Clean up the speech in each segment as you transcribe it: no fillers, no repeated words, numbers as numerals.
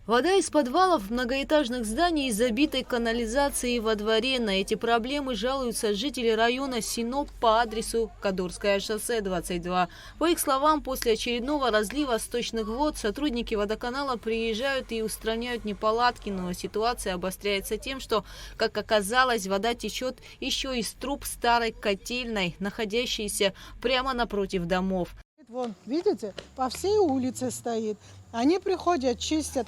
Вода из подвалов многоэтажных зданий и забитой канализацией во дворе. На эти проблемы жалуются жители района Синоп по адресу Кадурское шоссе 22. По их словам, после очередного разлива сточных вод сотрудники водоканала приезжают и устраняют неполадки, но ситуация обостряется тем, что, как оказалось, вода течет еще из труб старой котельной, находящейся прямо напротив домов. Вон, видите, по всей улице стоит. Они приходят, чистят,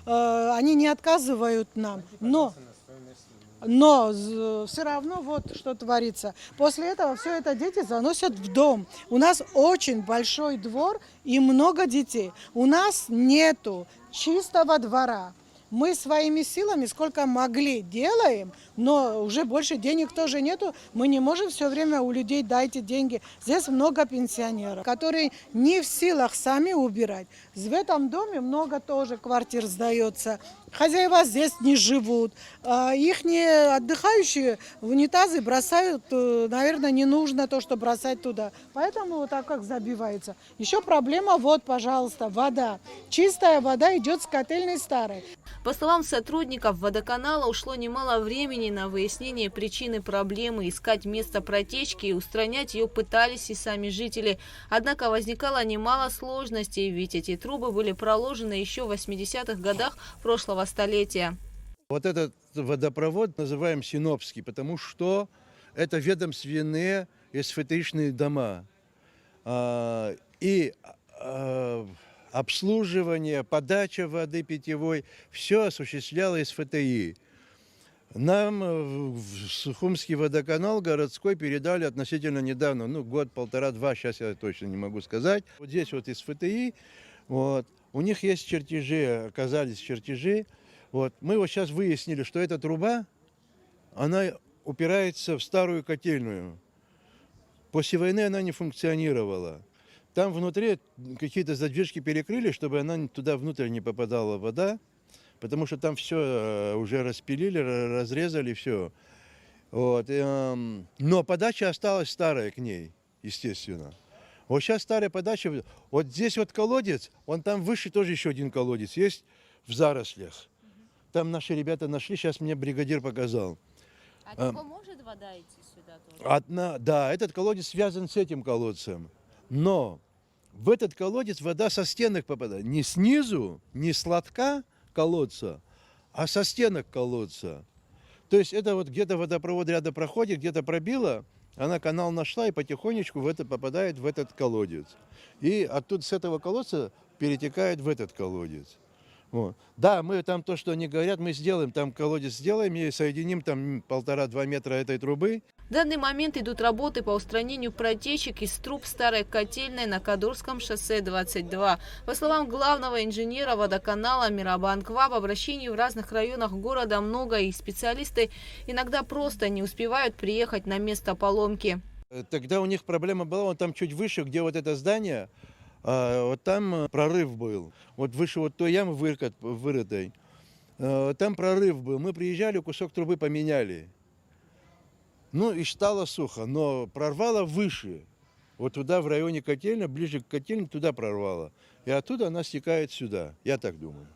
они не отказывают нам. Но все равно вот что творится. После этого все это дети заносят в дом. У нас очень большой двор и много детей. У нас нету чистого двора. Мы своими силами сколько могли делаем, но уже больше денег тоже нету. Мы не можем все время у людей дайте деньги. Здесь много пенсионеров, которые не в силах сами убирать. В этом доме много тоже квартир сдается. Хозяева здесь не живут. Их отдыхающие в унитазы бросают, наверное, не нужно то, что бросать туда. Поэтому вот так как забивается. Еще проблема, вот, пожалуйста, вода. Чистая вода идет с котельной старой. По словам сотрудников водоканала, ушло немало времени на выяснение причины проблемы, искать место протечки и устранять ее пытались и сами жители. Однако возникало немало сложностей, ведь эти трубы были проложены еще в 80-х годах прошлого столетия. Вот этот водопровод называем Синопский, потому что это ведомственные СФТИшные дома. Обслуживание, подача воды питьевой, все осуществляло СФТИ. Нам в Сухумский водоканал городской передали относительно недавно, год, полтора-два, сейчас я точно не могу сказать. Вот здесь вот СФТИ, вот, у них есть чертежи, оказались чертежи. Вот, мы вот сейчас выяснили, что эта труба, она упирается в старую котельную. После войны она не функционировала. Там внутри какие-то задвижки перекрыли, чтобы она туда внутрь не попадала вода, потому что там все уже распилили, разрезали, все. Вот. Но подача осталась старая к ней, естественно. Вот сейчас старая подача, вот здесь вот колодец, вон там выше тоже еще один колодец есть в зарослях. Там наши ребята нашли, сейчас мне бригадир показал. А может вода идти сюда тоже? Да, этот колодец связан с этим колодцем, но в этот колодец вода со стенок попадает. Не снизу, не с лотка колодца, а со стенок колодца. То есть это вот где-то водопровод рядом проходит, где-то пробило, она канал нашла и потихонечку попадает в этот колодец. И оттуда с этого колодца перетекает в этот колодец. Вот. Да, мы там то, что они говорят, мы сделаем, там колодец сделаем и соединим там 1,5-2 метра этой трубы. В данный момент идут работы по устранению протечек из труб старой котельной на Кадурском шоссе 22. По словам главного инженера водоканала Мирабан Кваб, обращений в разных районах города много, и специалисты иногда просто не успевают приехать на место поломки. Тогда у них проблема была, вон там чуть выше, где вот это здание, вот там прорыв был. Вот выше вот той ямы вырытой, там прорыв был. Мы приезжали, кусок трубы поменяли. Ну и стало сухо, но прорвало выше. Вот туда, в районе котельной, ближе к котельне, туда прорвало. И оттуда она стекает сюда, я так думаю.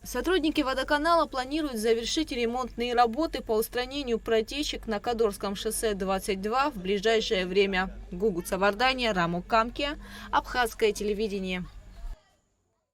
Сотрудники водоканала планируют завершить ремонтные работы по устранению протечек на Кадурском шоссе 22 в ближайшее время. Гугу Цавардания, Раму Камке, Абхазское телевидение.